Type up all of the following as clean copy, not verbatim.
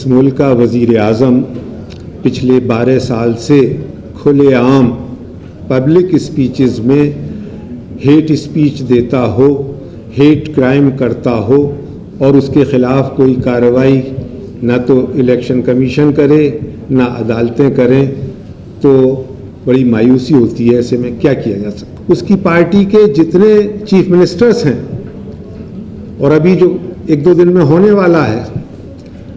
इस मुल्क का वज़ीर आज़म पिछले 12 साल से खुलेआम पब्लिक स्पीचेस में हेट स्पीच देता हो, हेट क्राइम करता हो और उसके ख़िलाफ़ कोई कार्रवाई ना तो इलेक्शन कमीशन करे ना अदालतें करें, तो बड़ी मायूसी होती है। ऐसे में क्या किया जा सकता है? उसकी पार्टी के जितने चीफ मिनिस्टर्स हैं और अभी जो 1-2 दिन में होने वाला है,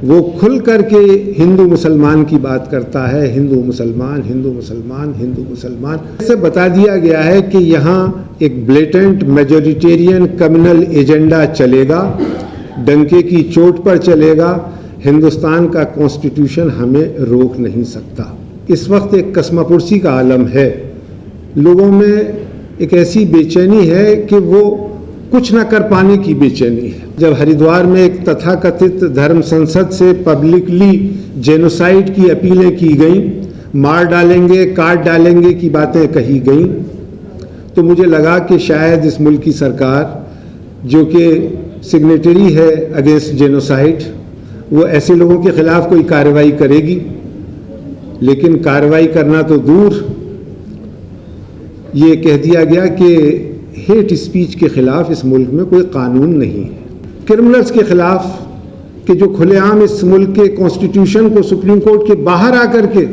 वो खुल करके हिंदू मुसलमान की बात करता है। हिंदू मुसलमान, हिंदू मुसलमान, हिंदू मुसलमान। ऐसे बता दिया गया है कि यहाँ एक ब्लेटेंट मेजोरिटेरियन कम्युनल एजेंडा चलेगा, डंके की चोट पर चलेगा। हिंदुस्तान का कॉन्स्टिट्यूशन हमें रोक नहीं सकता। इस वक्त एक कसमापुरसी का आलम है, लोगों में एक ऐसी बेचैनी है कि वो कुछ ना कर पाने की बेचैनी है। जब हरिद्वार में एक तथाकथित धर्म संसद से पब्लिकली जेनोसाइड की अपीलें की गईं, मार डालेंगे, काट डालेंगे की बातें कही गईं, तो मुझे लगा कि शायद इस मुल्क की सरकार जो कि सिग्नेटरी है अगेंस्ट जेनोसाइड, वो ऐसे लोगों के खिलाफ कोई कार्रवाई करेगी। लेकिन कार्रवाई करना तो दूर, ये कह दिया गया कि हेट स्पीच के खिलाफ इस मुल्क में कोई कानून नहीं है। क्रिमिनल्स के खिलाफ कि जो खुलेआम इस मुल्क के कॉन्स्टिट्यूशन को सुप्रीम कोर्ट के बाहर आकर के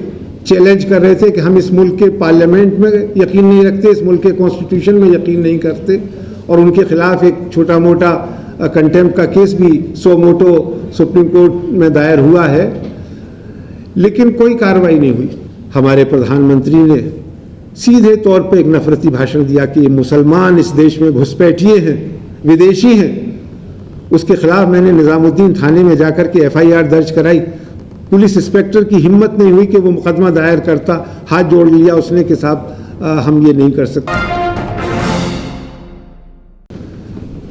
चैलेंज कर रहे थे कि हम इस मुल्क के पार्लियामेंट में यकीन नहीं रखते, इस मुल्क के कॉन्स्टिट्यूशन में यकीन नहीं करते, और उनके खिलाफ एक छोटा मोटा कंटेम्प्ट का केस भी सो मोटो सुप्रीम कोर्ट में दायर हुआ है, लेकिन कोई कार्रवाई नहीं हुई। हमारे प्रधानमंत्री ने सीधे तौर पे एक नफरती भाषण दिया कि ये मुसलमान इस देश में घुसपैठिए हैं, विदेशी हैं। उसके खिलाफ मैंने निज़ामुद्दीन थाने में जाकर के FIR दर्ज कराई। पुलिस इंस्पेक्टर की हिम्मत नहीं हुई कि वो मुकदमा दायर करता, हाथ जोड़ लिया उसने कि साहब हम ये नहीं कर सकते।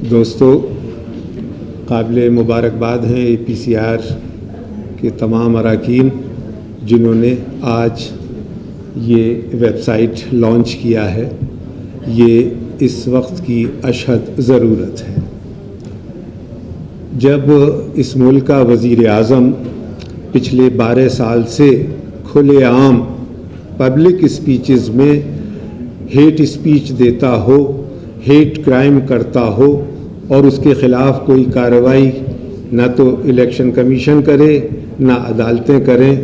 दोस्तों, काबिल मुबारकबाद हैं APCR के तमाम अरकान जिन्होंने आज ये वेबसाइट लॉन्च किया है। ये इस वक्त की अशद ज़रूरत है। जब इस मुल्क का वज़ीर आज़म पिछले 12 साल से खुलेआम पब्लिक स्पीचेस में हेट स्पीच देता हो, हेट क्राइम करता हो और उसके ख़िलाफ़ कोई कार्रवाई ना तो इलेक्शन कमीशन करे ना अदालतें करें,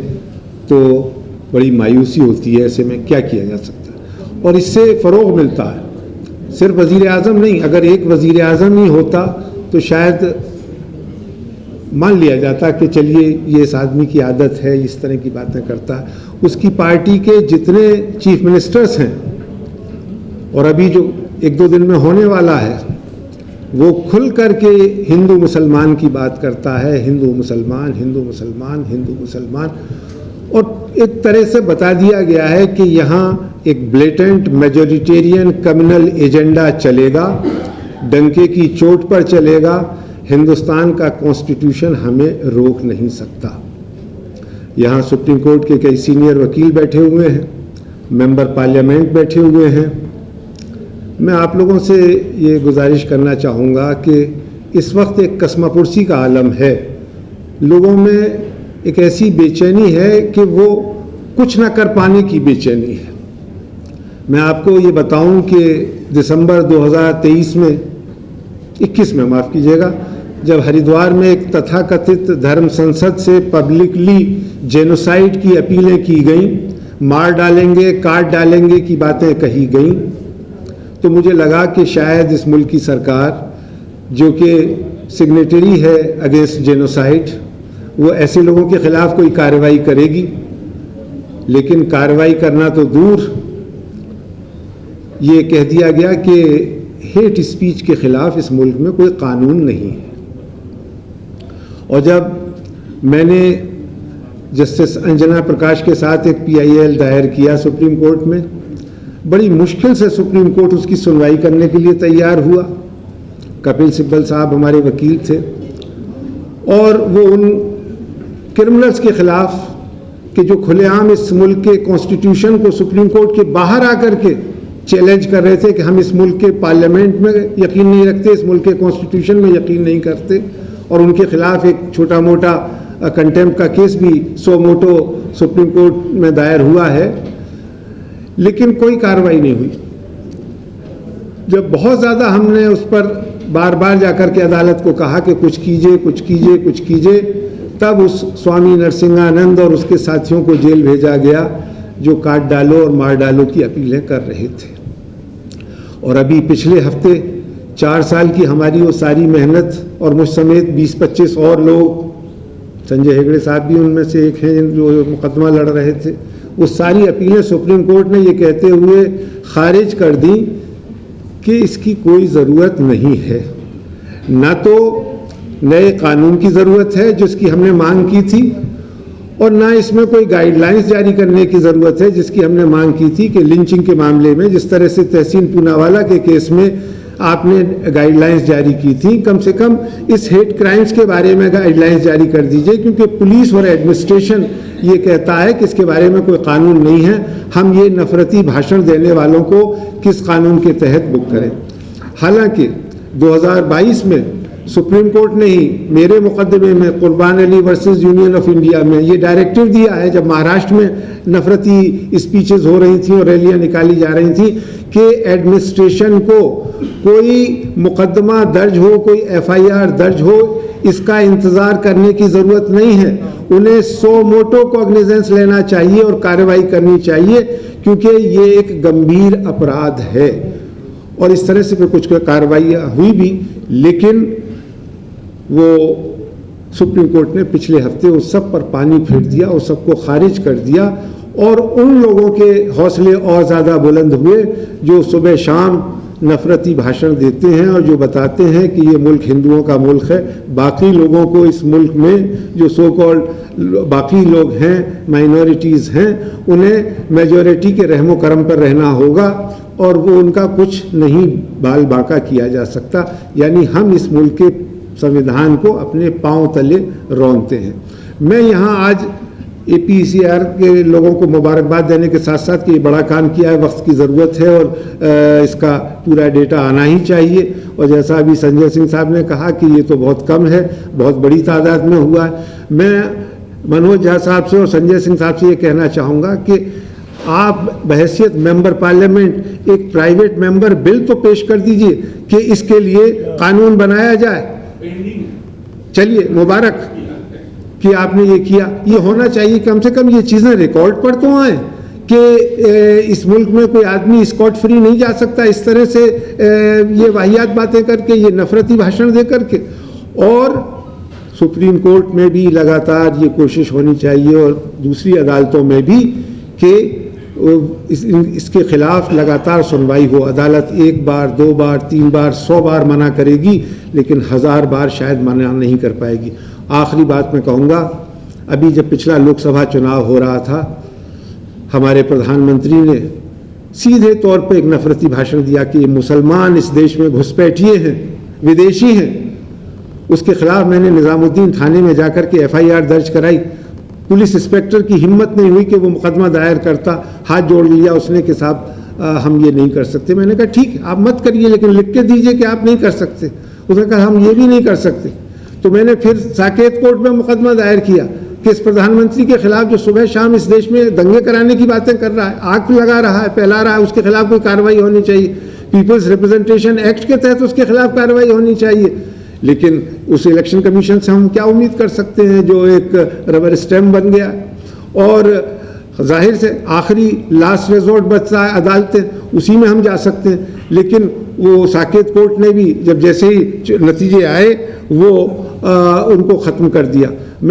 तो बड़ी मायूसी होती है। ऐसे में क्या किया जा सकता है? और इससे फ़रोग़ मिलता है। सिर्फ वज़ीर आज़म नहीं, अगर एक वज़ीर आज़म ही होता तो शायद मान लिया जाता कि चलिए ये इस आदमी की आदत है, इस तरह की बातें करता है। उसकी पार्टी के जितने चीफ मिनिस्टर्स हैं और अभी जो 1-2 दिन में होने वाला है, वो खुल करके हिंदू मुसलमान की बात करता है। हिंदू मुसलमान, हिंदू मुसलमान, हिंदू मुसलमान। और एक तरह से बता दिया गया है कि यहाँ एक ब्लेटेंट मेजोरिटेरियन कम्युनल एजेंडा चलेगा, डंके की चोट पर चलेगा। हिंदुस्तान का कॉन्स्टिट्यूशन हमें रोक नहीं सकता। यहाँ सुप्रीम कोर्ट के कई सीनियर वकील बैठे हुए हैं, मेंबर पार्लियामेंट बैठे हुए हैं। मैं आप लोगों से ये गुजारिश करना चाहूँगा कि इस वक्त एक कसमापुरसी का आलम है, लोगों में एक ऐसी बेचैनी है कि वो कुछ ना कर पाने की बेचैनी है। मैं आपको ये बताऊं कि दिसंबर 2023 में 21 में माफ़ कीजिएगा, जब हरिद्वार में एक तथाकथित धर्म संसद से पब्लिकली जेनोसाइड की अपीलें की गईं, मार डालेंगे, काट डालेंगे की बातें कही गईं, तो मुझे लगा कि शायद इस मुल्क की सरकार जो कि सिग्नेटरी है अगेंस्ट जेनोसाइड, वो ऐसे लोगों के खिलाफ कोई कार्रवाई करेगी। लेकिन कार्रवाई करना तो दूर, ये कह दिया गया कि हेट स्पीच के खिलाफ इस मुल्क में कोई कानून नहीं है। और जब मैंने जस्टिस अंजना प्रकाश के साथ एक PIL दायर किया सुप्रीम कोर्ट में, बड़ी मुश्किल से सुप्रीम कोर्ट उसकी सुनवाई करने के लिए तैयार हुआ। कपिल सिब्बल साहब हमारे वकील थे और वो उन क्रिमिनल्स के खिलाफ कि जो खुलेआम इस मुल्क के कॉन्स्टिट्यूशन को सुप्रीम कोर्ट के बाहर आकर के चैलेंज कर रहे थे कि हम इस मुल्क के पार्लियामेंट में यकीन नहीं रखते, इस मुल्क के कॉन्स्टिट्यूशन में यकीन नहीं करते, और उनके खिलाफ एक छोटा मोटा कंटेम्प्ट का केस भी सो मोटो सुप्रीम कोर्ट में दायर हुआ है, लेकिन कोई कार्रवाई नहीं हुई। जब बहुत ज़्यादा हमने उस पर बार बार जाकर के अदालत को कहा कि कुछ कीजिए, कुछ कीजिए, कुछ कीजिए, तब उस स्वामी नरसिंहानंद और उसके साथियों को जेल भेजा गया जो काट डालो और मार डालो की अपीलें कर रहे थे। और अभी पिछले हफ्ते 4 साल की हमारी वो सारी मेहनत और मुझ समेत 20-25 और लोग, संजय हेगड़े साहब भी उनमें से एक हैं जो मुकदमा लड़ रहे थे, वो सारी अपीलें सुप्रीम कोर्ट ने ये कहते हुए खारिज कर दी कि इसकी कोई ज़रूरत नहीं है। ना तो नए कानून की ज़रूरत है जिसकी हमने मांग की थी, और ना इसमें कोई गाइडलाइंस जारी करने की ज़रूरत है जिसकी हमने मांग की थी कि लिंचिंग के मामले में जिस तरह से तहसीन पूनावाला के केस में आपने गाइडलाइंस जारी की थी, कम से कम इस हेट क्राइम्स के बारे में गाइडलाइंस जारी कर दीजिए, क्योंकि पुलिस और एडमिनिस्ट्रेशन ये कहता है कि इसके बारे में कोई कानून नहीं है, हम ये नफरती भाषण देने वालों को किस कानून के तहत बुक करें। हालांकि 2022 में सुप्रीम कोर्ट ने ही मेरे मुकदमे में कुर्बान Ali versus union of India में ये डायरेक्टिव दिया है, जब महाराष्ट्र में नफरती स्पीचेस हो रही थी और रैलियां निकाली जा रही थी, कि एडमिनिस्ट्रेशन को कोई मुकदमा दर्ज हो, कोई FIR दर्ज हो, इसका इंतज़ार करने की ज़रूरत नहीं है। उन्हें सो मोटो कॉग्निजेंस लेना चाहिए और कार्रवाई करनी चाहिए, क्योंकि ये एक गंभीर अपराध है। और इस तरह से फिर कुछ कार्रवाई हुई भी, लेकिन वो सुप्रीम कोर्ट ने पिछले हफ्ते उस सब पर पानी फेर दिया, उस सबको खारिज कर दिया, और उन लोगों के हौसले और ज़्यादा बुलंद हुए जो सुबह शाम नफरती भाषण देते हैं और जो बताते हैं कि ये मुल्क हिंदुओं का मुल्क है। बाकी लोगों को इस मुल्क में जो सो कॉल्ड बाकी लोग हैं, माइनॉरिटीज़ हैं, उन्हें मेजॉरिटी के रहमो करम पर रहना होगा और वो उनका कुछ नहीं बाल बांका किया जा सकता। यानी हम इस मुल्क के संविधान को अपने पांव तले रौंदते हैं। मैं यहाँ आज APCR के लोगों को मुबारकबाद देने के साथ साथ कि ये बड़ा काम किया है, वक्त की ज़रूरत है और इसका पूरा डेटा आना ही चाहिए। और जैसा अभी संजय सिंह साहब ने कहा कि ये तो बहुत कम है, बहुत बड़ी तादाद में हुआ है। मैं मनोज झा साहब से और संजय सिंह साहब से ये कहना चाहूँगा कि आप बहैसियत मेंबर पार्लियामेंट एक प्राइवेट मेंबर बिल तो पेश कर दीजिए कि इसके लिए कानून बनाया जाए। चलिए, मुबारक कि आपने ये किया। ये होना चाहिए, कम से कम ये चीज़ें रिकॉर्ड पर तो आए कि इस मुल्क में कोई आदमी स्कॉट फ्री नहीं जा सकता इस तरह से ये वाहियात बातें करके, ये नफरती भाषण दे करके। और सुप्रीम कोर्ट में भी लगातार ये कोशिश होनी चाहिए और दूसरी अदालतों में भी कि इसके खिलाफ लगातार सुनवाई हो। अदालत 1 बार, 2 बार, 3 बार, 100 बार मना करेगी, लेकिन 1000 बार शायद मना नहीं कर पाएगी। आखिरी बात मैं कहूँगा, अभी जब पिछला लोकसभा चुनाव हो रहा था, हमारे प्रधानमंत्री ने सीधे तौर पे एक नफरती भाषण दिया कि ये मुसलमान इस देश में घुसपैठिए हैं, विदेशी हैं। उसके खिलाफ मैंने निज़ामुद्दीन थाने में जाकर के FIR दर्ज कराई। पुलिस इंस्पेक्टर की हिम्मत नहीं हुई कि वो मुकदमा दायर करता, हाथ जोड़ लिया उसने कि साहब हम ये नहीं कर सकते। मैंने कहा ठीक है, आप मत करिए, लेकिन लिख के दीजिए कि आप नहीं कर सकते। उसने कहा हम ये भी नहीं कर सकते। तो मैंने फिर साकेत कोर्ट में मुकदमा दायर किया कि इस प्रधानमंत्री के खिलाफ जो सुबह शाम इस देश में दंगे कराने की बातें कर रहा है, आग लगा रहा है, फैला रहा है, उसके खिलाफ कोई कार्रवाई होनी चाहिए। पीपल्स रिप्रेजेंटेशन एक्ट के तहत उसके खिलाफ कार्रवाई होनी चाहिए। लेकिन उस इलेक्शन कमीशन से हम क्या उम्मीद कर सकते हैं जो एक रबर स्टैम्प बन गया। और जाहिर से आखिरी लास्ट रिजॉर्ट बचता है अदालतें, उसी में हम जा सकते हैं। लेकिन वो साकेत कोर्ट ने भी जब जैसे ही नतीजे आए वो उनको ख़त्म कर दिया।